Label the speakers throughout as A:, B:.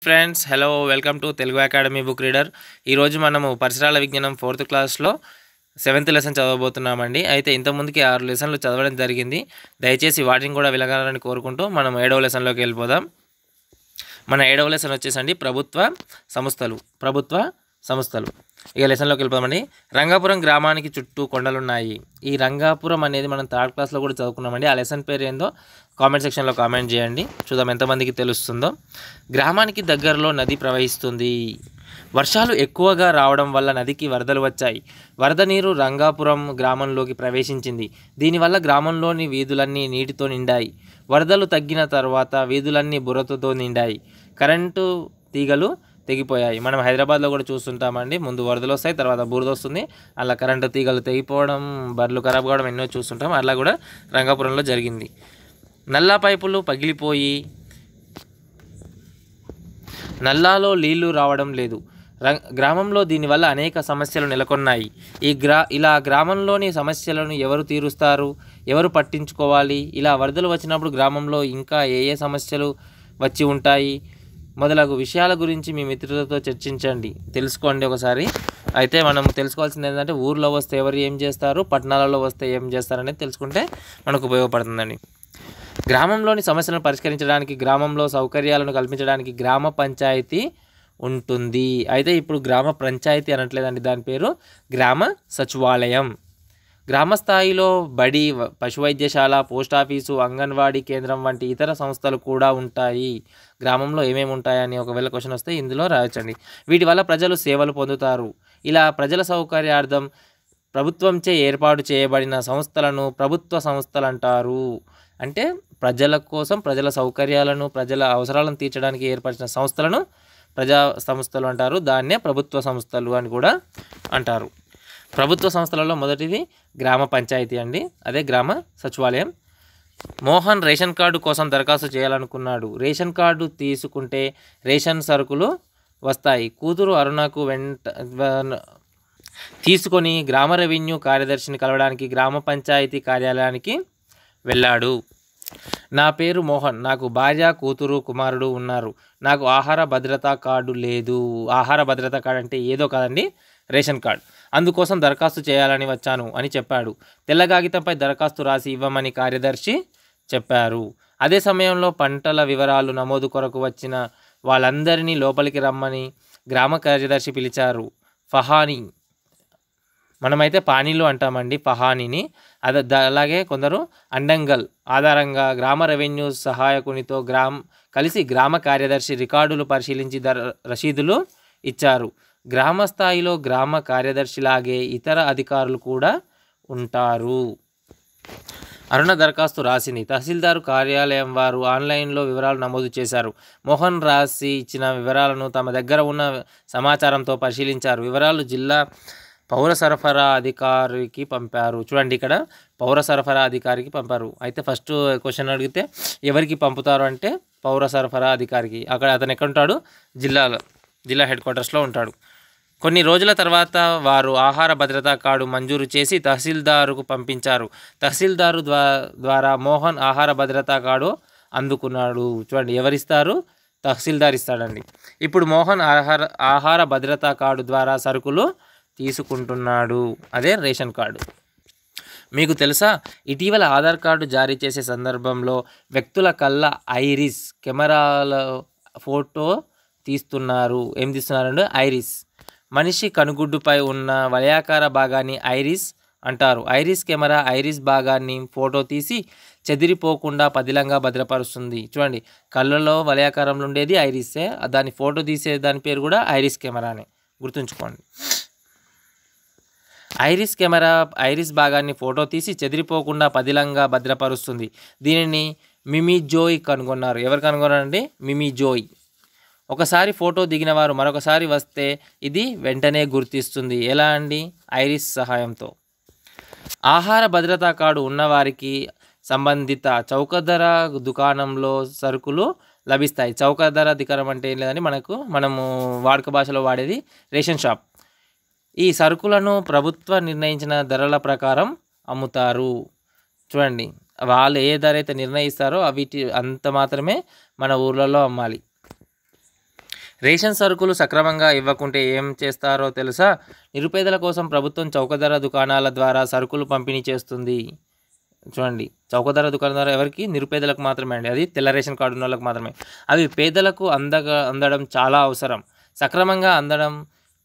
A: Friends hello welcome to Telugu academy book reader. ఈరోజు మనము పరిసరాల విజ్ఞానం 4th క్లాస్లో 7th లెసన్ చదవబోతున్నామండి. అయితే ఇంతకుముందుకి 6 లెసన్లు చదవడం జరిగింది. దయచేసి వాటిని కూడా వినగలరని కోరుకుంటూ మనం 7వ లెసన్లోకి వెళ్ళిపోదాం. మన 7వ లెసన్ వచ్చేసండి ప్రభుత్వ సంస్థలు. ఇక లెసన్లోకి వెళ్ళిపోదామండి. రంగాపురం గ్రామానికి చుట్టూ కొండలున్నాయి. ఈ రంగాపురం అనేది మనం 3rd క్లాస్లో కూడా చదువుకున్నామండి. ఆ లెసన్ పేరు ఏందో కామెంట్ సెక్షన్లో కామెంట్ చేయండి, చూద్దాం ఎంతమందికి తెలుస్తుందో. గ్రామానికి దగ్గరలో నది ప్రవహిస్తుంది. వర్షాలు ఎక్కువగా రావడం వల్ల నదికి వరదలు వచ్చాయి. వరద నీరు రంగాపురం గ్రామంలోకి ప్రవేశించింది. దీనివల్ల గ్రామంలోని వీధులన్నీ నీటితో నిండాయి. వరదలు తగ్గిన తర్వాత వీధులన్నీ బురదతో నిండాయి. కరెంటు తీగలు తెగిపోయాయి. మనం హైదరాబాద్లో కూడా చూస్తుంటామండి. ముందు వరదలు వస్తాయి, తర్వాత బురద వస్తుంది. అలా కరెంటు తీగలు తెగిపోవడం, బర్రెలు ఖరాబ్ కావడం ఎన్నో చూస్తుంటాం. అలా కూడా రంగాపురంలో జరిగింది. నల్లా పైపులు పగిలిపోయి నల్లాలో నీళ్లు రావడం లేదు. గ్రామంలో దీనివల్ల అనేక సమస్యలు నెలకొన్నాయి. ఇలా గ్రామంలోని సమస్యలను ఎవరు తీరుస్తారు, ఎవరు పట్టించుకోవాలి? ఇలా వరదలు వచ్చినప్పుడు గ్రామంలో ఇంకా ఏ సమస్యలు వచ్చి ఉంటాయి మొదలగు విషయాల గురించి మీ మిత్రులతో చర్చించండి, తెలుసుకోండి ఒకసారి. అయితే మనం తెలుసుకోవాల్సింది ఏంటంటే ఊర్లో వస్తే ఎవరు ఏం చేస్తారు, పట్టణాలలో వస్తే ఏం చేస్తారనేది తెలుసుకుంటే మనకు ఉపయోగపడుతుందండి. గ్రామంలోని సమస్యలను పరిష్కరించడానికి, గ్రామంలో సౌకర్యాలను కల్పించడానికి గ్రామ పంచాయతీ ఉంటుంది. అయితే ఇప్పుడు గ్రామ పంచాయతీ అనట్లేదండి, దాని పేరు గ్రామ సచివాలయం. గ్రామ స్థాయిలో బడి, పశు వైద్యశాల, పోస్ట్ ఆఫీసు, అంగన్వాడీ కేంద్రం వంటి ఇతర సంస్థలు కూడా ఉంటాయి. గ్రామంలో ఏమేమి ఉంటాయని ఒకవేళ క్వశ్చన్ వస్తే ఇందులో రాయొచ్చండి. వీటి వల్ల ప్రజలు సేవలు పొందుతారు. ఇలా ప్రజల సౌకర్యార్థం ప్రభుత్వంచే ఏర్పాటు చేయబడిన సంస్థలను ప్రభుత్వ సంస్థలు అంటారు. అంటే ప్రజల కోసం, ప్రజల సౌకర్యాలను, ప్రజల అవసరాలను తీర్చడానికి ఏర్పరిచిన సంస్థలను ప్రజా సంస్థలు అంటారు. దాన్నే ప్రభుత్వ సంస్థలు అని కూడా అంటారు. ప్రభుత్వ సంస్థలలో మొదటిది గ్రామ పంచాయతీ అండి, అదే గ్రామ సచివాలయం. మోహన్ రేషన్ కార్డు కోసం దరఖాస్తు చేయాలనుకున్నాడు. రేషన్ కార్డు తీసుకుంటే రేషన్ సరుకులు వస్తాయి. కూతురు అరుణకు తీసుకొని గ్రామ రెవెన్యూ కార్యదర్శిని కలవడానికి గ్రామ పంచాయతీ కార్యాలయానికి వెళ్ళాడు. నా పేరు మోహన్, నాకు భార్య, కూతురు, కుమారుడు ఉన్నారు. నాకు ఆహార భద్రతా కార్డు లేదు. ఆహార భద్రతా కార్డు అంటే ఏదో కాదండి, రేషన్ కార్డు. అందుకోసం దరఖాస్తు చేయాలని వచ్చాను అని చెప్పాడు. తెల్ల కాగితంపై దరఖాస్తు రాసి ఇవ్వమని కార్యదర్శి చెప్పారు. అదే సమయంలో పంటల వివరాలు నమోదు కొరకు వచ్చిన వాళ్ళందరినీ లోపలికి రమ్మని గ్రామ కార్యదర్శి పిలిచారు. ఫహానీ, మనమైతే పానీలు అంటామండి ఫహానీని. అలాగే కొందరు అండంగల్ ఆధారంగా గ్రామ రెవెన్యూ సహాయకునితో కలిసి గ్రామ కార్యదర్శి రికార్డులు పరిశీలించి రసీదులు ఇచ్చారు. గ్రామ స్థాయిలో గ్రామ కార్యదర్శిలాగే ఇతర అధికారులు కూడా ఉంటారు. అరుణ దరఖాస్తు రాసింది. తహసీల్దారు కార్యాలయం వారు ఆన్లైన్లో వివరాలు నమోదు చేశారు. మోహన్ రాసి ఇచ్చిన వివరాలను తమ దగ్గర ఉన్న సమాచారంతో పరిశీలించారు. వివరాలు జిల్లా పౌర సరఫరా అధికారికి పంపారు. చూడండి, ఇక్కడ పౌర సరఫరా అధికారికి పంపారు. అయితే ఫస్ట్ క్వశ్చన్ అడిగితే ఎవరికి పంపుతారు అంటే పౌర సరఫరా అధికారికి. అక్కడ అతను ఎక్కడ ఉంటాడు? జిల్లా హెడ్ క్వార్టర్స్లో ఉంటాడు. కొన్ని రోజుల తర్వాత వారు ఆహార భద్రతా కార్డు మంజూరు చేసి తహసీల్దారుకు పంపించారు. తహసీల్దారు ద్వారా మోహన్ ఆహార భద్రతా కార్డు అందుకున్నాడు. చూడండి, ఎవరిస్తారు? తహసీల్దార్ ఇస్తాడండి. ఇప్పుడు మోహన్ ఆహార భద్రతా కార్డు ద్వారా సరుకులు తీసుకుంటున్నాడు, అదే రేషన్ కార్డు. మీకు తెలుసా, ఇటీవల ఆధార్ కార్డు జారీ చేసే సందర్భంలో వ్యక్తుల కళ్ళ ఐరిస్ కెమెరాలో ఫోటో తీస్తున్నారు. ఏం తీస్తున్నారంటే ఐరిస్. మనిషి కనుగుడ్డుపై ఉన్న వలయాకార భాగాన్ని ఐరిస్ అంటారు. ఐరిస్ కెమెరా ఐరిస్ భాగాన్ని ఫోటో తీసి చెదిరిపోకుండా పదిలంగా భద్రపరుస్తుంది. చూడండి, కళ్ళలో వలయాకారంలో ఉండేది ఐరిసే, దాన్ని ఫోటో తీసే దాని పేరు కూడా ఐరిస్ కెమెరానే, గుర్తుంచుకోండి. ఐరిస్ కెమెరా ఐరిస్ భాగాన్ని ఫోటో తీసి చెదిరిపోకుండా పదిలంగా భద్రపరుస్తుంది. దీనిని మిమీ జోయ్ కనుగొన్నారు. ఎవరు కనుగొన్నారండి? మిమీ జోయ్. ఒకసారి ఫోటో దిగిన వారు మరొకసారి వస్తే ఇది వెంటనే గుర్తిస్తుంది. ఎలా అండి? ఐరిస్ సహాయంతో. ఆహార భద్రతా కార్డు ఉన్నవారికి సంబంధిత చౌకధర దుకాణంలో సరుకులు లభిస్తాయి. చౌకధర దుకాణం అంటే ఏం లేదని మనము వాడుక భాషలో వాడేది రేషన్ షాప్. ఈ సరుకులను ప్రభుత్వ నిర్ణయించిన ధరల ప్రకారం అమ్ముతారు. చూడండి, వాళ్ళు ఏ ధర అయితే నిర్ణయిస్తారో వీటి అంత మాత్రమే మన ఊర్లలో అమ్మాలి. రేషన్ సరుకులు సక్రమంగా ఇవ్వకుంటే ఏం చేస్తారో తెలుసా? నిరుపేదల కోసం ప్రభుత్వం చౌకధర దుకాణాల ద్వారా సరుకులు పంపిణీ చేస్తుంది. చూడండి, చౌకధర దుకాణం ద్వారా ఎవరికి? నిరుపేదలకు మాత్రమే అండి. అది తెల్ల రేషన్ కార్డు ఉన్న వాళ్ళకి మాత్రమే. అవి పేదలకు అందడం చాలా అవసరం. సక్రమంగా అందడం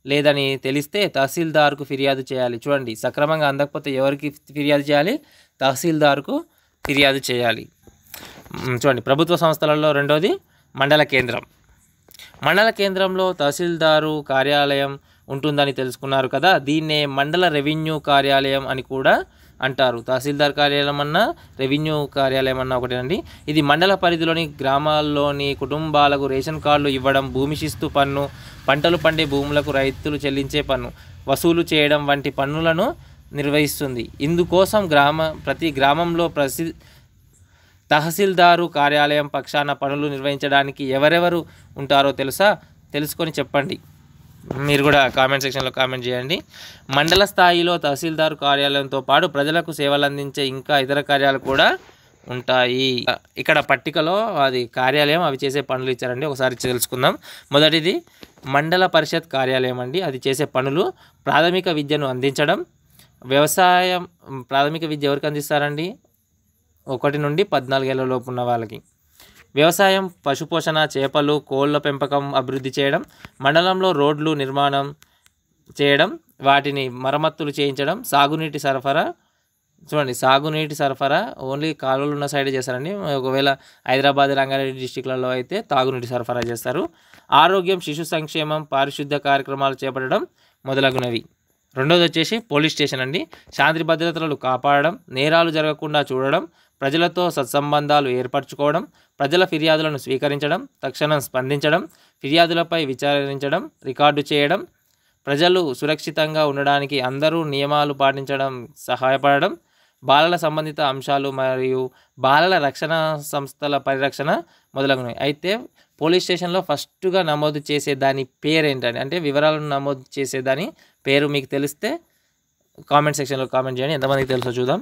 A: లేదని తెలిస్తే తహసీల్దార్కు ఫిర్యాదు చేయాలి. చూడండి, సక్రమంగా అందకపోతే ఎవరికి ఫిర్యాదు చేయాలి? తహసీల్దార్కు ఫిర్యాదు చేయాలి. చూడండి, ప్రభుత్వ సంస్థలలో రెండోది మండల కేంద్రం. మండల కేంద్రంలో తహసీల్దారు కార్యాలయం ఉంటుందని తెలుసుకున్నారు కదా. దీన్నే మండల రెవెన్యూ కార్యాలయం అని కూడా అంటారు. తహసీల్దార్ కార్యాలయం అన్నా రెవెన్యూ కార్యాలయం అన్నా ఒకటేనండి. ఇది మండల పరిధిలోని గ్రామాల్లోని కుటుంబాలకు రేషన్ కార్డులు ఇవ్వడం, భూమి శిస్తు పన్ను, పంటలు పండే భూములకు రైతులు చెల్లించే పన్ను వసూలు చేయడం వంటి పన్నులను నిర్వహిస్తుంది. ఇందుకోసం ప్రతి గ్రామంలో తహసీల్దారు కార్యాలయం పక్షాన పనులు నిర్వహించడానికి ఎవరెవరు ఉంటారో తెలుసుకొని చెప్పండి. మీరు కూడా కామెంట్ సెక్షన్లో కామెంట్ చేయండి. మండల స్థాయిలో తహసీల్దారు కార్యాలయంతో పాటు ప్రజలకు సేవలు అందించే ఇంకా ఇతర కార్యాలు కూడా ఉంటాయి. ఇక్కడ పట్టికలో అది కార్యాలయం, అవి చేసే పనులు ఇచ్చారండి. ఒకసారి తెలుసుకుందాం. మొదటిది మండల పరిషత్ కార్యాలయం అండి. అది చేసే పనులు ప్రాథమిక విద్యను అందించడం. వ్యవసాయం ప్రాథమిక విద్య ఎవరికి అందిస్తారండి? 1 నుండి 14 ఏళ్ల లోపు ఉన్న వాళ్ళకి. వ్యవసాయం, పశుపోషణ, చేపలు, కోళ్ళ పెంపకం అభివృద్ధి చేయడం, మండలంలో రోడ్లు నిర్మాణం చేయడం, వాటిని మరమ్మతులు చేయించడం, సాగునీటి సరఫరా. చూడండి, సాగునీటి సరఫరా ఓన్లీ కాలువలు ఉన్న సైడే చేస్తారండి. ఒకవేళ హైదరాబాద్, రంగారెడ్డి డిస్టిక్లలో అయితే తాగునీటి సరఫరా చేస్తారు. ఆరోగ్యం, శిశు సంక్షేమం, పారిశుద్ధ్య కార్యక్రమాలు చేపట్టడం మొదలగునవి. రెండోది వచ్చేసి పోలీస్ స్టేషన్ అండి. శాంతి భద్రతలు కాపాడడం, నేరాలు జరగకుండా చూడడం, ప్రజలతో సత్సంబంధాలు ఏర్పరచుకోవడం, ప్రజల ఫిర్యాదులను స్వీకరించడం, తక్షణం స్పందించడం, ఫిర్యాదులపై విచారించడం, రికార్డు చేయడం, ప్రజలు సురక్షితంగా ఉండడానికి అందరూ నియమాలు పాటించడం సహాయపడడం, బాలల సంబంధిత అంశాలు మరియు బాలల రక్షణ సంస్థల పరిరక్షణ మొదలగునవి. అయితే పోలీస్ స్టేషన్లో ఫస్ట్గా నమోదు చేసే దాని పేరు ఏంటండి? అంటే వివరాలను నమోదు చేసేదాని పేరు మీకు తెలిస్తే కామెంట్ సెక్షన్లో కామెంట్ చేయండి. ఎంతమందికి తెలుసో చూద్దాం.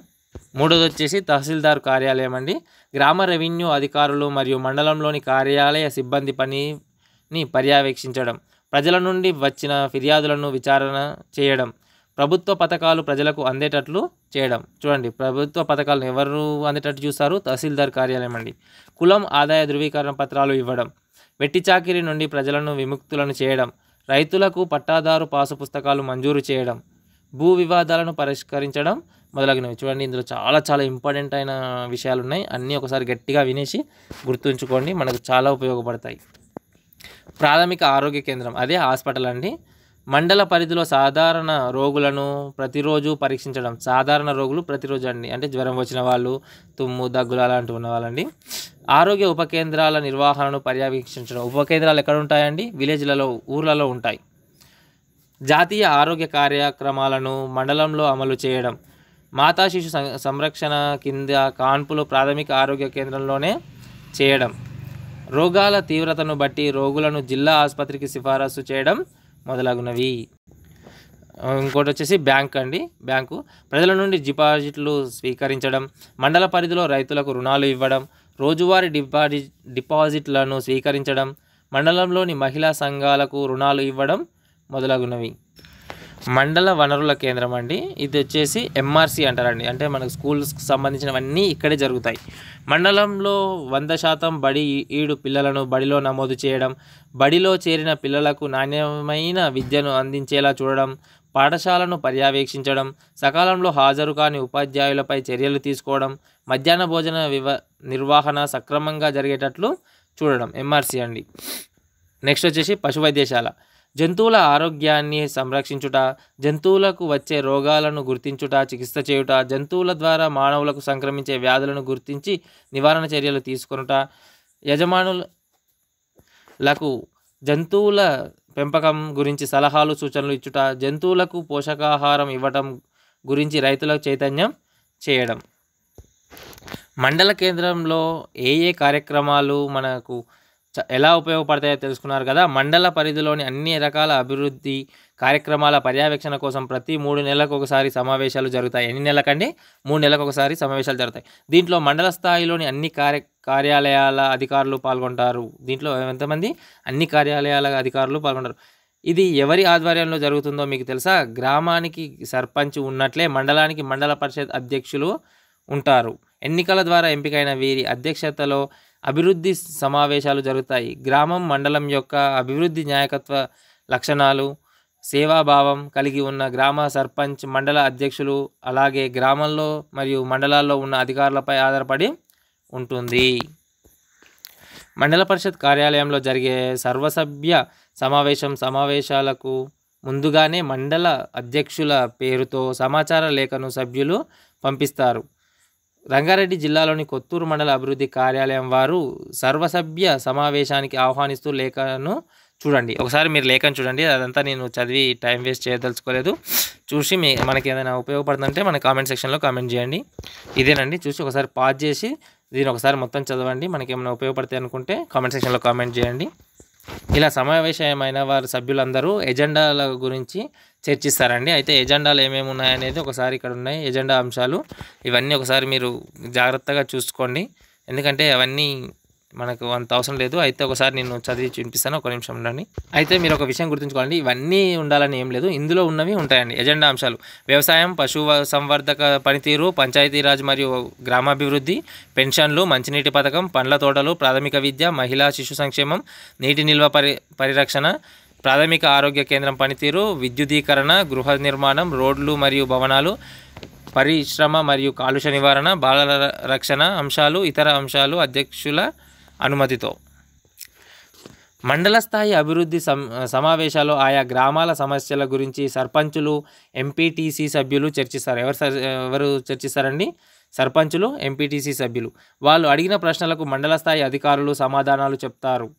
A: మూడోది వచ్చేసి తహసీల్దార్ కార్యాలయం అండి. గ్రామ రెవెన్యూ అధికారులు మరియు మండలంలోని కార్యాలయ సిబ్బంది పనిని పర్యవేక్షించడం, ప్రజల నుండి వచ్చిన ఫిర్యాదులను విచారణ చేయడం, ప్రభుత్వ పథకాలు ప్రజలకు అందేటట్లు చేయడం. చూడండి, ప్రభుత్వ పథకాలను ఎవరు అందేటట్టు చూస్తారు? తహసీల్దార్ కార్యాలయం అండి. కులం, ఆదాయ ధృవీకరణ పత్రాలు ఇవ్వడం, వెట్టి చాకిరీ నుండి ప్రజలను విముక్తులను చేయడం, రైతులకు పట్టాదారు పాసు పుస్తకాలు మంజూరు చేయడం, భూ వివాదాలను పరిష్కరించడం మొదలగునవి. చూడండి, ఇందులో చాలా ఇంపార్టెంట్ అయిన విషయాలు ఉన్నాయి. అన్నీ ఒకసారి గట్టిగా వినేసి గుర్తుంచుకోండి, మనకు చాలా ఉపయోగపడతాయి. ప్రాథమిక ఆరోగ్య కేంద్రం, అదే హాస్పిటల్ అండి. మండల పరిధిలో సాధారణ రోగులను ప్రతిరోజు పరీక్షించడం. సాధారణ రోగులు ప్రతిరోజు అండి, అంటే జ్వరం వచ్చిన వాళ్ళు, తుమ్ము, దగ్గులు అలాంటివి ఉన్న వాళ్ళండి. ఆరోగ్య ఉప కేంద్రాల నిర్వహణను పర్యవేక్షించడం. ఉప కేంద్రాలు ఎక్కడ ఉంటాయండి? విలేజ్లలో, ఊర్లలో ఉంటాయి. జాతీయ ఆరోగ్య కార్యక్రమాలను మండలంలో అమలు చేయడం. మాతా శిశు సంరక్షణ కింద కాన్పులు ప్రాథమిక ఆరోగ్య కేంద్రంలోనే చేయడం. రోగాల తీవ్రతను బట్టి రోగులను జిల్లా ఆసుపత్రికి సిఫారసు చేయడం మొదలగునవి. ఇంకోటి వచ్చేసి బ్యాంక్ అండి. బ్యాంకు ప్రజల నుండి డిపాజిట్లు స్వీకరించడం, మండల పరిధిలో రైతులకు రుణాలు ఇవ్వడం, రోజువారీ డిపాజిట్లను స్వీకరించడం, మండలంలోని మహిళా సంఘాలకు రుణాలు ఇవ్వడం మొదలగునవి. మండల వనరుల కేంద్రం అండి. ఇది వచ్చేసి ఎంఆర్సి అంటారండి. అంటే మనకు స్కూల్స్కి సంబంధించినవన్నీ ఇక్కడే జరుగుతాయి. మండలంలో 100% బడి ఈడు పిల్లలను బడిలో నమోదు చేయడం, బడిలో చేరిన పిల్లలకు నాణ్యమైన విద్యను అందించేలా చూడడం, పాఠశాలను పర్యవేక్షించడం, సకాలంలో హాజరు కాని ఉపాధ్యాయులపై చర్యలు తీసుకోవడం, మధ్యాహ్న భోజన నిర్వహణ సక్రమంగా జరిగేటట్లు చూడడం ఎంఆర్సి అండి. నెక్స్ట్ వచ్చేసి పశు వైద్యశాల. జంతువుల ఆరోగ్యాన్ని సంరక్షించుట, జంతువులకు వచ్చే రోగాలను గుర్తించుట, చికిత్స చేయుట, జంతువుల ద్వారా మానవులకు సంక్రమించే వ్యాధులను గుర్తించి నివారణ చర్యలు తీసుకొనుట, యజమానులకు జంతువుల పెంపకం గురించి సలహాలు సూచనలు ఇచ్చుట, జంతువులకు పోషకాహారం ఇవ్వటం గురించి రైతులకు చైతన్యం చేయడం. మండల కేంద్రంలో ఏ కార్యక్రమాలు మనకు ఎలా ఉపయోగపడతాయో తెలుసుకున్నారు కదా. మండల పరిధిలోని అన్ని రకాల అభివృద్ధి కార్యక్రమాల పర్యవేక్షణ కోసం ప్రతి 3 నెలలకు ఒకసారి సమావేశాలు జరుగుతాయి. ఎన్ని నెలలకండి? 3 నెలలకు ఒకసారి సమావేశాలు జరుగుతాయి. దీంట్లో మండల స్థాయిలోని అన్ని కార్యాలయాల అధికారులు పాల్గొంటారు. దీంట్లో ఎంతమంది? అన్ని కార్యాలయాల అధికారులు పాల్గొంటారు. ఇది ఎవరి ఆధ్వర్యంలో జరుగుతుందో మీకు తెలుసా? గ్రామానికి సర్పంచ్ ఉన్నట్లే మండలానికి మండల పరిషత్ అధ్యక్షులు ఉంటారు. ఎన్నికల ద్వారా ఎంపికైన వీరి అధ్యక్షతలో అభివృద్ధి సమావేశాలు జరుగుతాయి. గ్రామం మండలం యొక్క అభివృద్ధి నాయకత్వ లక్షణాలు సేవాభావం కలిగి ఉన్న గ్రామ సర్పంచ్ మండల అధ్యక్షులు అలాగే గ్రామంలో మరియు మండలాల్లో ఉన్న అధికారులపై ఆధారపడి ఉంటుంది. మండల పరిషత్ కార్యాలయంలో జరిగే సర్వసభ్య సమావేశాలకు ముందుగానే మండల అధ్యక్షుల పేరుతో సమాచార లేఖను సభ్యులు పంపిస్తారు. రంగారెడ్డి జిల్లాలోని కొత్తూరు మండల అభివృద్ధి కార్యాలయం వారు సర్వసభ్య సమావేశానికి ఆహ్వానిస్తూ లేఖను చూడండి. ఒకసారి మీరు లేఖను చూడండి. అదంతా నేను చదివి టైం వేస్ట్ చేయదలుచుకోలేదు. చూసి మనకి ఏదైనా ఉపయోగపడుతుందంటే మన కామెంట్ సెక్షన్లో కామెంట్ చేయండి. ఇదేనండి, చూసి ఒకసారి పాజ్ చేసి దీన్ని ఒకసారి మొత్తం చదవండి. మనకి ఏమైనా ఉపయోగపడతాయి అనుకుంటే కామెంట్ సెక్షన్లో కామెంట్ చేయండి. ఇలా సమావేశమైన వారు సభ్యులందరూ ఎజెండాల గురించి చర్చిస్తారండి. అయితే ఎజెండాలు ఏమేమి ఉన్నాయనేది ఒకసారి ఇక్కడ ఉన్నాయి ఎజెండా అంశాలు. ఇవన్నీ ఒకసారి మీరు జాగ్రత్తగా చూసుకోండి, ఎందుకంటే అవన్నీ మనకు అంత అవసరం లేదు. అయితే ఒకసారి నేను చదివి చూపిస్తాను, ఒక నిమిషం ఉండండి. అయితే మీరు ఒక విషయం గుర్తుంచుకోండి, ఇవన్నీ ఉండాలని ఏం లేదు, ఇందులో ఉన్నవి ఉంటాయండి ఎజెండా అంశాలు. వ్యవసాయం, పశు సంవర్ధక పనితీరు, పంచాయతీరాజ్ మరియు గ్రామాభివృద్ధి, పెన్షన్లు, మంచినీటి పథకం, పండ్ల తోటలు, ప్రాథమిక విద్య, మహిళా శిశు సంక్షేమం, నీటి నిల్వ పరిరక్షణ, ప్రాథమిక ఆరోగ్య కేంద్రం పనితీరు, విద్యుదీకరణ, గృహ నిర్మాణం, రోడ్లు మరియు భవనాలు, పరిశ్రమ మరియు కాలుష్య నివారణ, బాలల రక్షణ అంశాలు, ఇతర అంశాలు అధ్యక్షుల అనుమతితో. మండల స్థాయి అభివృద్ధి సమావేశాల్లో ఆయా గ్రామాల సమస్యల గురించి సర్పంచులు, ఎంపీటీసీ సభ్యులు చర్చిస్తారు. ఎవరు చర్చిస్తారండి? సర్పంచులు, ఎంపీటీసీ సభ్యులు. వాళ్ళు అడిగిన ప్రశ్నలకు మండల స్థాయి అధికారులు సమాధానాలు చెప్తారు.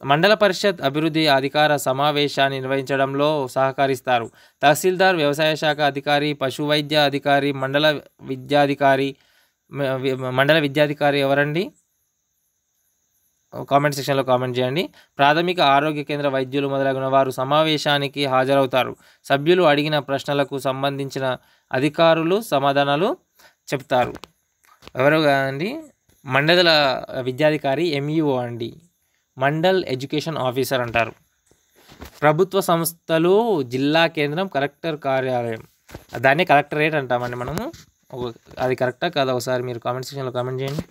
A: మండల పరిషత్ అభివృద్ధి అధికార సమావేశాన్ని నిర్వహించడంలో సహకరిస్తారు. తహసీల్దార్, వ్యవసాయ శాఖ అధికారి, పశు వైద్య అధికారి, మండల విద్యాధికారి ఎవరండి? కామెంట్ సెక్షన్లో కామెంట్ చేయండి. ప్రాథమిక ఆరోగ్య కేంద్ర వైద్యులు మొదలగున వారు సమావేశానికి హాజరవుతారు. సభ్యులు అడిగిన ప్రశ్నలకు సంబంధించిన అధికారులు సమాధానాలు చెప్తారు. ఎవరు అండి? మండల విద్యాధికారి, ఎంఈఓ అండి, మండల్ ఎడ్యుకేషన్ ఆఫీసర్ అంటారు. ప్రభుత్వ సంస్థలు, జిల్లా కేంద్రం, కలెక్టర్ కార్యాలయం, దాన్ని కలెక్టరేట్ అంటామండి మనము. అది కరెక్టా కాదా ఒకసారి మీరు కామెంట్ సెక్షన్లో కామెంట్ చేయండి.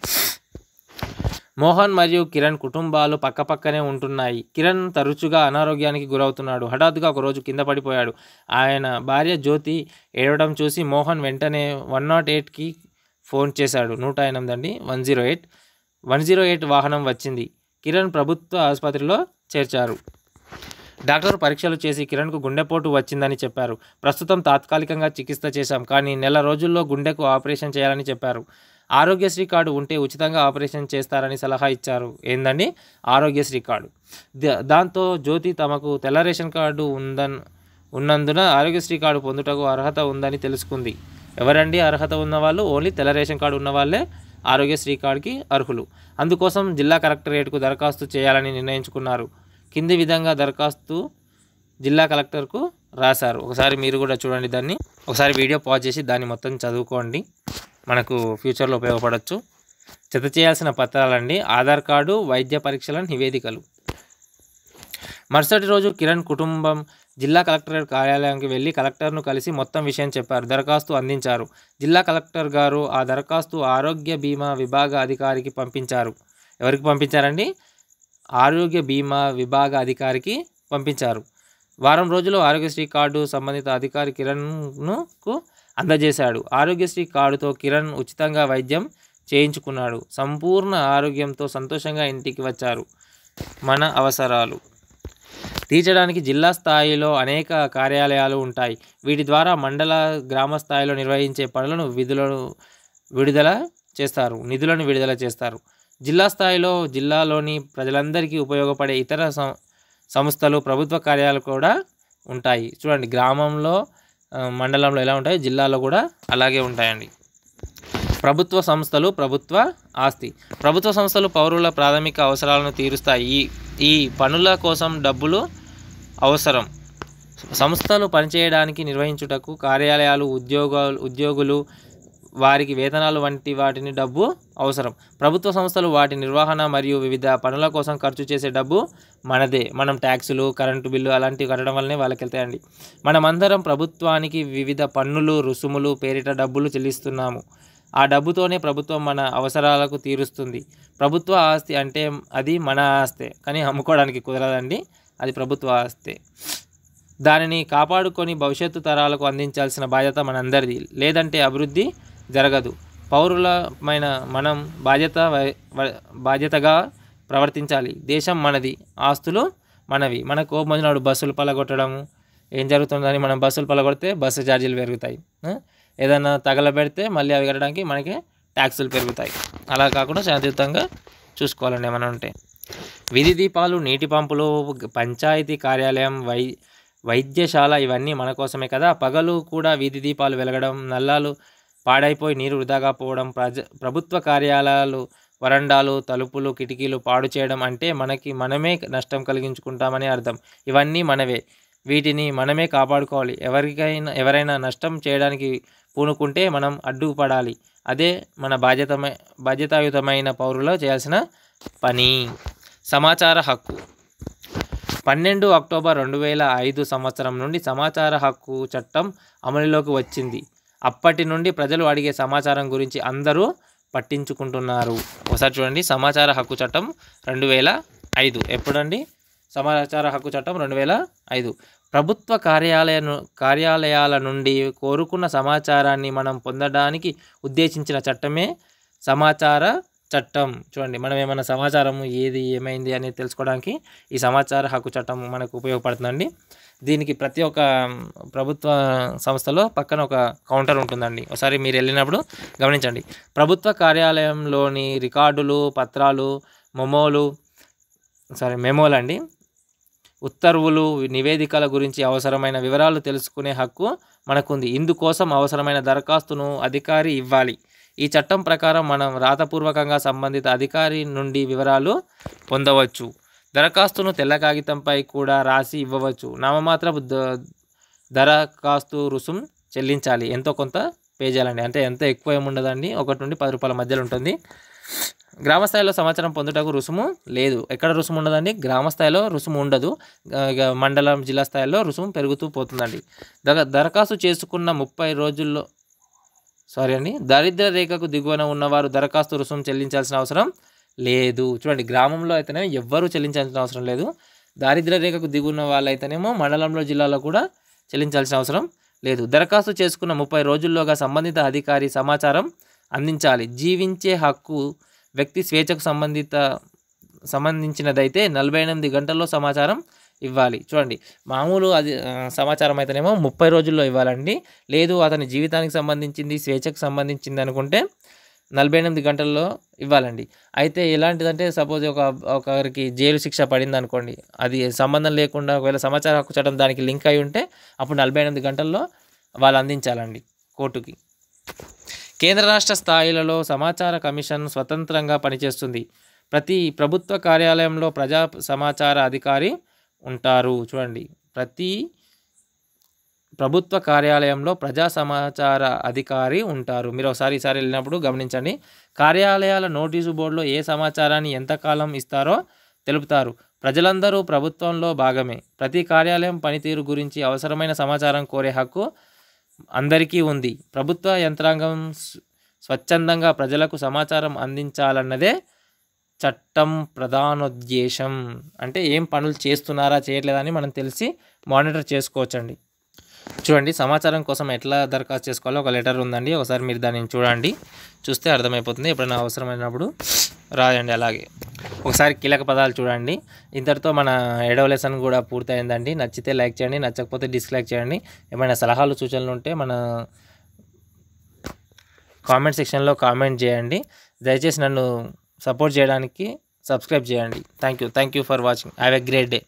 A: మోహన్ మరియు కిరణ్ కుటుంబాలు పక్కపక్కనే ఉంటున్నాయి. కిరణ్ తరచుగా అనారోగ్యానికి గురవుతున్నాడు. హఠాత్తుగా ఒకరోజు కింద పడిపోయాడు. ఆయన భార్య జ్యోతి ఏడవడం చూసి మోహన్ వెంటనే 108కి ఫోన్ చేశాడు. 108 అండి, 108 వాహనం వచ్చింది. కిరణ్ ప్రభుత్వ ఆసుపత్రిలో చేర్చారు. డాక్టర్ పరీక్షలు చేసి కిరణ్కు గుండెపోటు వచ్చిందని చెప్పారు. ప్రస్తుతం తాత్కాలికంగా చికిత్స చేశాం, కానీ నెల రోజుల్లో గుండెకు ఆపరేషన్ చేయాలని చెప్పారు. ఆరోగ్యశ్రీ కార్డు ఉంటే ఉచితంగా ఆపరేషన్ చేస్తారని సలహా ఇచ్చారు. ఏందండి? ఆరోగ్యశ్రీ కార్డు. దాంతో జ్యోతి తమకు తెల్ల రేషన్ కార్డు ఉన్నందున ఆరోగ్యశ్రీ కార్డు పొందుటకు అర్హత ఉందని తెలుసుకుంది. ఎవరండి అర్హత ఉన్నవాళ్ళు? ఓన్లీ తెల్ల రేషన్ కార్డు ఉన్న వాళ్ళే ఆరోగ్యశ్రీ కార్డుకి అర్హులు. అందుకోసం జిల్లా కలెక్టరేట్కు దరఖాస్తు చేయాలని నిర్ణయించుకున్నారు. కింది విధంగా దరఖాస్తు జిల్లా కలెక్టర్కు రాశారు. ఒకసారి మీరు కూడా చూడండి దాన్ని. ఒకసారి వీడియో పాజ్ చేసి దాన్ని మొత్తం చదువుకోండి, మనకు ఫ్యూచర్లో ఉపయోగపడవచ్చు. జత చేయాల్సిన పత్రాలండి: ఆధార్ కార్డు, వైద్య పరీక్షల నివేదికలు. మరుసటి రోజు కిరణ్ కుటుంబం జిల్లా కలెక్టరేట్ కార్యాలయానికి వెళ్ళి కలెక్టర్ను కలిసి మొత్తం విషయం చెప్పారు. దరఖాస్తు అందించారు. జిల్లా కలెక్టర్ గారు ఆ దరఖాస్తు ఆరోగ్య బీమా విభాగ అధికారికి పంపించారు. ఎవరికి పంపించారండి? ఆరోగ్య బీమా విభాగ అధికారికి పంపించారు. వారం రోజుల్లో ఆరోగ్యశ్రీ కార్డు సంబంధిత అధికారి కిరణ్కు అందజేశాడు. ఆరోగ్యశ్రీ కార్డుతో కిరణ్ ఉచితంగా వైద్యం చేయించుకున్నాడు. సంపూర్ణ ఆరోగ్యంతో సంతోషంగా ఇంటికి వచ్చారు. మన అవసరాలు తీర్చడానికి జిల్లా స్థాయిలో అనేక కార్యాలయాలు ఉంటాయి. వీటి ద్వారా మండల, గ్రామ స్థాయిలో నిర్వహించే పనులను నిధులను విడుదల చేస్తారు. జిల్లా స్థాయిలో జిల్లాలోని ప్రజలందరికీ ఉపయోగపడే ఇతర సంస్థలు, ప్రభుత్వ కార్యాలయాలు కూడా ఉంటాయి. చూడండి, గ్రామంలో, మండలంలో ఎలా ఉంటాయి, జిల్లాలో కూడా అలాగే ఉంటాయండి. ప్రభుత్వ సంస్థలు, ప్రభుత్వ ఆస్తి. ప్రభుత్వ సంస్థలు పౌరుల ప్రాథమిక అవసరాలను తీరుస్తాయి. ఈ పనుల కోసం డబ్బులు అవసరం. సంస్థలు పనిచేయడానికి, నిర్వహించుటకు కార్యాలయాలు, ఉద్యోగులు, వారికి వేతనాలు వంటి వాటిని డబ్బు అవసరం. ప్రభుత్వ సంస్థలు వాటి నిర్వహణ మరియు వివిధ పనుల కోసం ఖర్చు చేసే డబ్బు మనదే. మనం ట్యాక్సులు, కరెంటు బిల్లు అలాంటివి కట్టడం వల్లనే వాళ్ళకి వెళ్తాయండి. మనమందరం ప్రభుత్వానికి వివిధ పన్నులు, రుసుములు పేరిట డబ్బులు చెల్లిస్తున్నాము. ఆ డబ్బుతోనే ప్రభుత్వం మన అవసరాలకు తీరుస్తుంది. ప్రభుత్వ ఆస్తి అంటే అది మన ఆస్తే, కానీ అమ్ముకోవడానికి కుదరదండి. అది ప్రభుత్వ ఆస్తే. దానిని కాపాడుకొని భవిష్యత్తు తరాలకు అందించాల్సిన బాధ్యత మనందరిది. లేదంటే అభివృద్ధి జరగదు. పౌరులమైన మనం బాధ్యతగా ప్రవర్తించాలి. దేశం మనది, ఆస్తులు మనవి. మనకు కోపం వచ్చినప్పుడు బస్సులు పలగొట్టడము ఏం జరుగుతుందని, మనం బస్సులు పలగొడితే బస్సు ఛార్జీలు పెరుగుతాయి. ఏదైనా తగలబెడితే మళ్ళీ అవి కట్టడానికి మనకి ట్యాక్సులు పెరుగుతాయి. అలా కాకుండా శాంతియుతంగా చూసుకోవాలండి ఏమైనా ఉంటే. విధి దీపాలు, నీటి పంపులు, పంచాయతీ కార్యాలయం, వైద్యశాల ఇవన్నీ మన కోసమే కదా. పగలు కూడా వీధి దీపాలు వెలగడం, నల్లాలు పాడైపోయి నీరు వృధాగా పోవడం, ప్రభుత్వ కార్యాలయాలు వరండాలు, తలుపులు, కిటికీలు పాడు చేయడం అంటే మనమే నష్టం కలిగించుకుంటామని అర్థం. ఇవన్నీ మనవే. వీటిని మనమే కాపాడుకోవాలి. ఎవరైనా నష్టం చేయడానికి పూనుకుంటే మనం అడ్డుపడాలి. అదే మన బాధ్యతాయుతమైన పౌరులు చేయాల్సిన పని. సమాచార హక్కు. 12 అక్టోబర్ 2005 సంవత్సరం నుండి సమాచార హక్కు చట్టం అమలులోకి వచ్చింది. అప్పటి నుండి ప్రజలు అడిగే సమాచారం గురించి అందరూ పట్టించుకుంటున్నారు. ఒకసారి చూడండి, సమాచార హక్కు చట్టం 2005 ఎప్పుడండి? సమాచార హక్కు చట్టం 2005. ప్రభుత్వ కార్యాలయాల నుండి కోరుకున్న సమాచారాన్ని మనం పొందడానికి ఉద్దేశించిన చట్టమే సమాచార చట్టం. చూడండి, మనం ఏమైనా సమాచారం ఏమైంది అనేది తెలుసుకోవడానికి ఈ సమాచార హక్కు చట్టం మనకు ఉపయోగపడుతుందండి. దీనికి ప్రతి ఒక్క ప్రభుత్వ సంస్థలో పక్కన ఒక కౌంటర్ ఉంటుందండి. ఒకసారి మీరు వెళ్ళినప్పుడు గమనించండి. ప్రభుత్వ కార్యాలయంలోని రికార్డులు, పత్రాలు, మెమోలు అండి, ఉత్తర్వులు, నివేదికల గురించి అవసరమైన వివరాలు తెలుసుకునే హక్కు మనకుంది. ఇందుకోసం అవసరమైన దరఖాస్తును అధికారి ఇవ్వాలి. ఈ చట్టం ప్రకారం మనం రాతపూర్వకంగా సంబంధిత అధికారి నుండి వివరాలు పొందవచ్చు. దరఖాస్తును తెల్ల కాగితంపై కూడా రాసి ఇవ్వవచ్చు. నామమాత్రపు దరఖాస్తు రుసుం చెల్లించాలి. ఎంతో కొంత పే చేయాలండి. అంటే ఎంత ఎక్కువ ఏముండదండి, 1 నుండి 10 రూపాయల మధ్యలో ఉంటుంది. గ్రామ స్థాయిలో సమాచారం పొందుటకు రుసుము లేదు. ఎక్కడ రుసుము ఉండదండి? గ్రామ స్థాయిలో రుసుము ఉండదు. మండలం, జిల్లా స్థాయిలో రుసుము పెరుగుతూ పోతుందండి. దరఖాస్తు చేసుకున్న 30 రోజుల్లో దారిద్ర్య రేఖకు దిగువన ఉన్నవారు దరఖాస్తు రుసుము చెల్లించాల్సిన అవసరం లేదు. చూడండి, గ్రామంలో అయితేనేమో ఎవ్వరూ చెల్లించాల్సిన అవసరం లేదు. దారిద్ర్య రేఖకు దిగున్న వాళ్ళైతేనేమో మండలంలో, జిల్లాలో కూడా చెల్లించాల్సిన అవసరం లేదు. దరఖాస్తు చేసుకున్న 30 రోజుల్లోగా సంబంధిత అధికారి సమాచారం అందించాలి. జీవించే హక్కు వ్యక్తి స్వేచ్ఛకు సంబంధించినదైతే 48 గంటల్లో సమాచారం ఇవ్వాలి. చూడండి, మామూలు సమాచారం అయితేనేమో 30 రోజుల్లో ఇవ్వాలండి. లేదు అతని జీవితానికి సంబంధించింది, స్వేచ్ఛకు సంబంధించింది అనుకుంటే 48 గంటల్లో ఇవ్వాలండి. అయితే ఎలాంటిదంటే, సపోజ్ ఒకరికి జైలు శిక్ష పడింది అనుకోండి, అది సంబంధం లేకుండా ఒకవేళ సమాచార హక్కు చట్టం దానికి లింక్ అయి ఉంటే అప్పుడు 48 గంటల్లో వాళ్ళు అందించాలండి కోర్టుకి. కేంద్ర రాష్ట్ర స్థాయిలలో సమాచార కమిషన్ స్వతంత్రంగా పనిచేస్తుంది. ప్రతి ప్రభుత్వ కార్యాలయంలో ప్రజా సమాచార అధికారి ఉంటారు. చూడండి, ప్రతి ప్రభుత్వ కార్యాలయంలో ప్రజా సమాచార అధికారి ఉంటారు. మీరు ఈసారి వెళ్ళినప్పుడు గమనించండి. కార్యాలయాల నోటీసు బోర్డులో ఏ సమాచారాన్ని ఎంతకాలం ఇస్తారో తెలుపుతారు. ప్రజలందరూ ప్రభుత్వంలో భాగమే. ప్రతి కార్యాలయం పనితీరు గురించి అవసరమైన సమాచారం కోరే హక్కు అందరికీ ఉంది. ప్రభుత్వ యంత్రాంగం స్వచ్ఛందంగా ప్రజలకు సమాచారం అందించాలన్నదే చట్టం ప్రధానోద్దేశం. అంటే ఏం పనులు చేస్తున్నారా, చేయట్లేదని మనం తెలిసి మానిటర్ చేసుకోవచ్చండి. చూడండి, సమాచారం కోసం ఎట్లా దరఖాస్తు చేసుకోవాలో ఒక లెటర్ ఉందండి. ఒకసారి మీరు దాన్ని చూడండి, చూస్తే అర్థమైపోతుంది. ఎప్పుడైనా అవసరమైనప్పుడు రాయండి. అలాగే ఒకసారి కీలక పదాలు చూడండి. ఇంతటితో మన 7వ లెసన్ కూడా పూర్తయిందండి. నచ్చితే లైక్ చేయండి, నచ్చకపోతే డిస్లైక్ చేయండి. ఏమైనా సలహాలు, సూచనలు ఉంటే మన కామెంట్ సెక్షన్లో కామెంట్ చేయండి. దయచేసి నన్ను సపోర్ట్ చేయడానికి సబ్స్క్రైబ్ చేయండి. Thank you for watching. Have a great day.